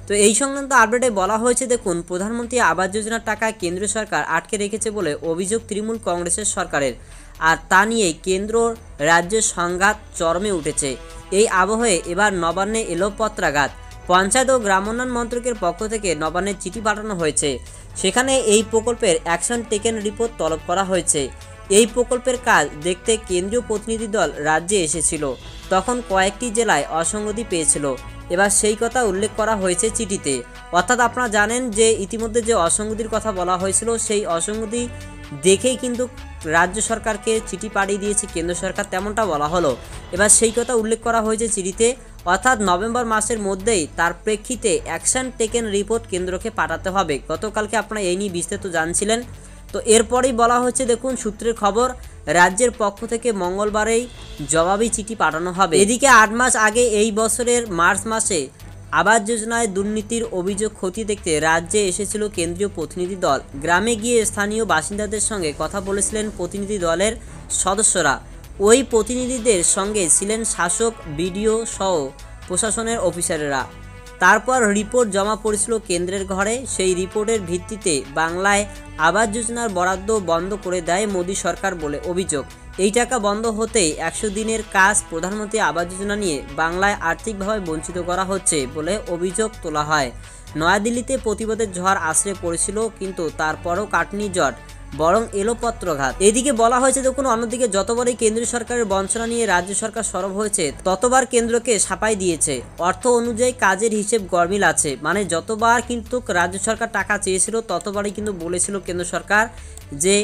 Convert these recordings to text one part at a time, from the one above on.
তো এই সংক্রান্ত আপডেটে বলা হয়েছে, দেখুন, প্রধানমন্ত্রী আবাস যোজনার টাকা কেন্দ্রীয় সরকার আটকে রেখেছে বলে অভিযোগ তৃণমূল কংগ্রেসের সরকারের, আর তা নিয়ে কেন্দ্র রাজ্যের সংঘাত চরমে উঠেছে। এই আবহে এবার নবান্নে এলো পত্রাঘাত। পঞ্চায়েত ও গ্রামোন্নয়ন মন্ত্রকের পক্ষ থেকে নবান্নে চিঠি পাঠানো হয়েছে। সেখানে এই প্রকল্পের অ্যাকশন টেকেন রিপোর্ট তলব করা হয়েছে। এই প্রকল্পের কাজ দেখতে কেন্দ্রীয় প্রতিনিধি দল রাজ্যে এসেছিল, তখন কয়েকটি জেলায় অসঙ্গতি পেয়েছিল। এবার সেই কথা উল্লেখ করা হয়েছে চিঠিতে। অর্থাৎ আপনারা জানেন যে ইতিমধ্যে যে অসঙ্গতির কথা বলা হয়েছিল, সেই অসঙ্গতি দেখেই কিন্তু রাজ্য সরকারকে চিঠি পাঠিয়ে দিয়েছে কেন্দ্র সরকার, তেমনটা বলা হলো। এবার সেই কথা উল্লেখ করা হয়েছে চিঠিতে, অর্থাৎ নভেম্বর মাসের মধ্যেই তার প্রেক্ষিতে অ্যাকশন টেকেন রিপোর্ট কেন্দ্রকে পাঠাতে হবে। গতকালকে আপনারা এই নিয়ে বিস্তারিত জানছিলেন। তো এরপরেই বলা হচ্ছে, দেখুন, সূত্রের খবর, রাজ্যের পক্ষ থেকে মঙ্গলবারেই জবাবি চিঠি পাঠানো হবে। এদিকে 8 মাস আগে এই বছরের মার্চ মাসে আবাস যোজনায় দুর্নীতির অভিযোগ খতিয়ে দেখতে রাজ্যে এসেছিল কেন্দ্রীয় প্রতিনিধি দল। গ্রামে গিয়ে স্থানীয় বাসিন্দাদের সঙ্গে কথা বলেছিলেন প্রতিনিধি দলের সদস্যরা। ওই প্রতিনিধিদের সঙ্গে ছিলেন শাসক, বিডিও সহ প্রশাসনের অফিসারেরা। তারপর রিপোর্ট জমা পড়েছিল কেন্দ্রের ঘরে। সেই রিপোর্টের ভিত্তিতে বাংলায় আবাস যোজনার বরাদ্দ বন্ধ করে দেয় মোদী সরকার বলে অভিযোগ। এই টাকা বন্ধ হতেই 100 দিনের কাজ প্রধানমন্ত্রী আবাস যোজনা নিয়ে বাংলায় আর্থিকভাবে বঞ্চিত করা হচ্ছে বলে অভিযোগ তোলা হয়। নয়াদিল্লিতে প্রতিবাদের ঝড় আছড়ে পড়েছিল, কিন্তু তারপরও কাটনি জট, বরং এলো পত্রঘাত। এদিকে বলা হয়েছে, দেখুন, অন্যদিকে যতবারই কেন্দ্রীয় সরকারের বঞ্চনা নিয়ে রাজ্য সরকার সরব হয়েছে, ততবার কেন্দ্রকে সাফাই দিয়েছে। অর্থ অনুযায়ী কাজের হিসেব গরমিল আছে। মানে যতবার কিন্তু রাজ্য সরকার টাকা চেয়েছিল, ততবারই কিন্তু বলেছিল কেন্দ্র সরকার যে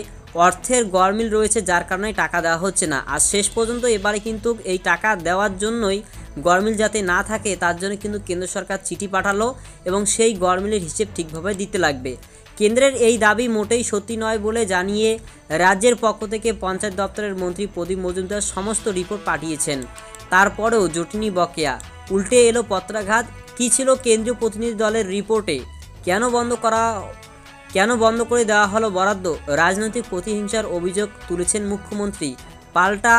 অর্থের গরমিল রয়েছে, যার কারণে টাকা দেওয়া হচ্ছে না। আর শেষ পর্যন্ত এবারে কিন্তু এই টাকা দেওয়ার জন্যই, গরমিল যাতে না থাকে তার জন্য কিন্তু কেন্দ্র সরকার চিঠি পাঠালো এবং সেই গরমিলের হিসেব ঠিকভাবে দিতে লাগবে। কেন্দ্রের এই দাবি মোটেই সত্যি নয় বলে জানিয়ে রাজ্যের পক্ষ থেকে পঞ্চায়েত দপ্তরের মন্ত্রী প্রদীপ মজুমদার সমস্ত রিপোর্ট পাঠিয়েছেন। তারপরেও জটিনি বকেয়া, উল্টে এলো পত্রাঘাত। কী ছিল কেন্দ্রীয় প্রতিনিধি দলের রিপোর্টে? কেন বন্ধ করে দেওয়া হলো বরাদ্দ? রাজনৈতিক প্রতিহিংসার অভিযোগ তুলেছেন মুখ্যমন্ত্রী। পাল্টা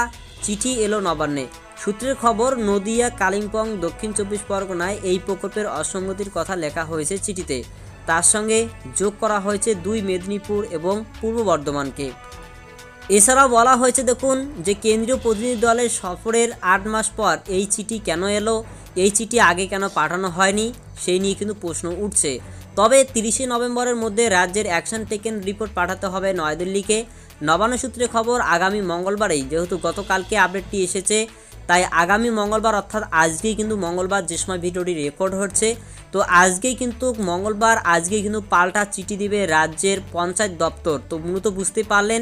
চিঠি এলো নবান্নে। সূত্রের খবর, নদিয়া, কালিম্পং, দক্ষিণ 24 পরগনায় এই প্রকল্পের অসঙ্গতির কথা লেখা হয়েছে চিঠিতে। তার সঙ্গে যোগ করা হয়েছে 2 মেদিনীপুর এবং পূর্ব বর্ধমানকে। এছাড়াও বলা হয়েছে, দেখুন, যে কেন্দ্রীয় প্রতিনিধি দলের সফরের 8 মাস পর এই চিঠি কেন এলো, এই চিঠি আগে কেন পাঠানো হয়নি, সেই নিয়ে কিন্তু প্রশ্ন উঠছে। তবে 30 নভেম্বরের মধ্যে রাজ্যের অ্যাকশন টেকেন রিপোর্ট পাঠাতে হবে নয়াদিল্লিকে। নবান্ন সূত্রে খবর, আগামী মঙ্গলবারেই, যেহেতু গতকালকে আপডেটটি এসেছে, তাই আগামী মঙ্গলবার, অর্থাৎ আজকেই কিন্তু মঙ্গলবার যে সময় ভিডিওটি রেকর্ড হচ্ছে, তো আজকেই কিন্তু মঙ্গলবার, আজকেই কিন্তু পাল্টা চিঠি দিবে রাজ্যের পঞ্চায়েত দপ্তর। তো মূলত বুঝতে পারলেন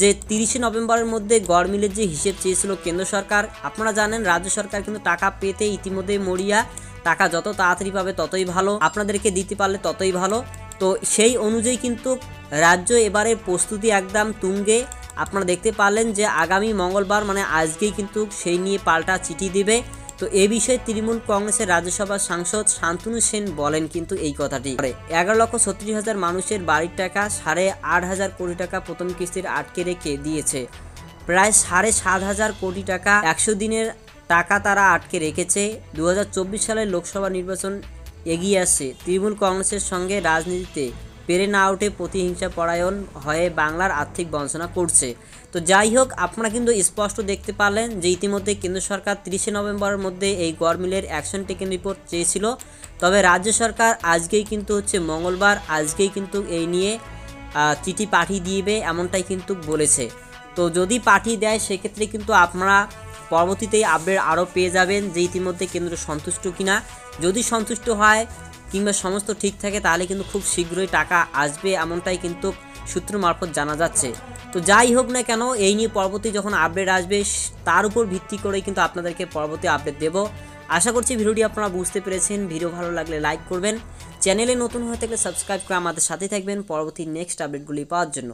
যে 30 নভেম্বরের মধ্যে গড়মিলের যে হিসেব চেয়েছিল কেন্দ্র সরকার, আপনারা জানেন রাজ্য সরকার কিন্তু টাকা পেতে ইতিমধ্যে মরিয়া। টাকা যত তাড়াতাড়ি পাবে ততই ভালো, আপনাদেরকে দিতে পারলে ততই ভালো। তো সেই অনুযায়ী কিন্তু রাজ্য এবারে প্রস্তুতি একদম তুঙ্গে। আপনারা দেখতে পারলেন যে আগামী মঙ্গলবার, মানে আজকেই কিন্তু সেই নিয়ে পাল্টা চিঠি দিবে। তো এ বিষয়ে তৃণমূল কংগ্রেসের রাজ্যসভার সাংসদ শান্তনু সেন বলেন কিন্তু এই কথাটি। 11,36,000 মানুষের বাড়ির টাকা 8,500 কোটি টাকা প্রথম কিস্তির আটকে রেখে দিয়েছে। প্রায় 7,500 কোটি টাকা 100 দিনের টাকা তারা আটকে রেখেছে। 2024 সালের লোকসভা নির্বাচন এগিয়ে আসছে। তৃণমূল কংগ্রেসের সঙ্গে রাজনীতিতে পেরে না উঠে প্রতিহিংসা পরায়ণ হয়ে বাংলার আর্থিক বঞ্চনা করছে। তো যাই হোক, আপনারা কিন্তু স্পষ্ট দেখতে পারলেন যে ইতিমধ্যে কেন্দ্র সরকার 30 নভেম্বরের মধ্যে এই গড়মিলের অ্যাকশন টেকেন রিপোর্ট চেয়েছিল। তবে রাজ্য সরকার আজকেই কিন্তু হচ্ছে মঙ্গলবার, আজকেই কিন্তু এই নিয়ে চিঠি পাঠিয়ে দিবে, এমনটাই কিন্তু বলেছে। তো যদি পাঠিয়ে দেয়, সেক্ষেত্রে কিন্তু আপনারা পরবর্তীতেই আপডেট আরও পেয়ে যাবেন যে ইতিমধ্যে কেন্দ্র সন্তুষ্ট কিনা। যদি সন্তুষ্ট হয় কিংবা সমস্ত ঠিক থাকে, তাহলে কিন্তু খুব শীঘ্রই টাকা আসবে, এমনটাই কিন্তু সূত্র মারফত জানা যাচ্ছে। তো যাই হোক না কেন, এই নিয়ে পরবর্তী যখন আপডেট আসবে, তার উপর ভিত্তি করে কিন্তু আপনাদেরকে পরবর্তী আপডেট দেব। আশা করছি ভিডিওটি আপনারা বুঝতে পেরেছেন। ভিডিও ভালো লাগলে লাইক করবেন, চ্যানেলে নতুন হয়ে থাকলে সাবস্ক্রাইব করে আমাদের সাথে থাকবেন পরবর্তী নেক্সট আপডেটগুলি পাওয়ার জন্য।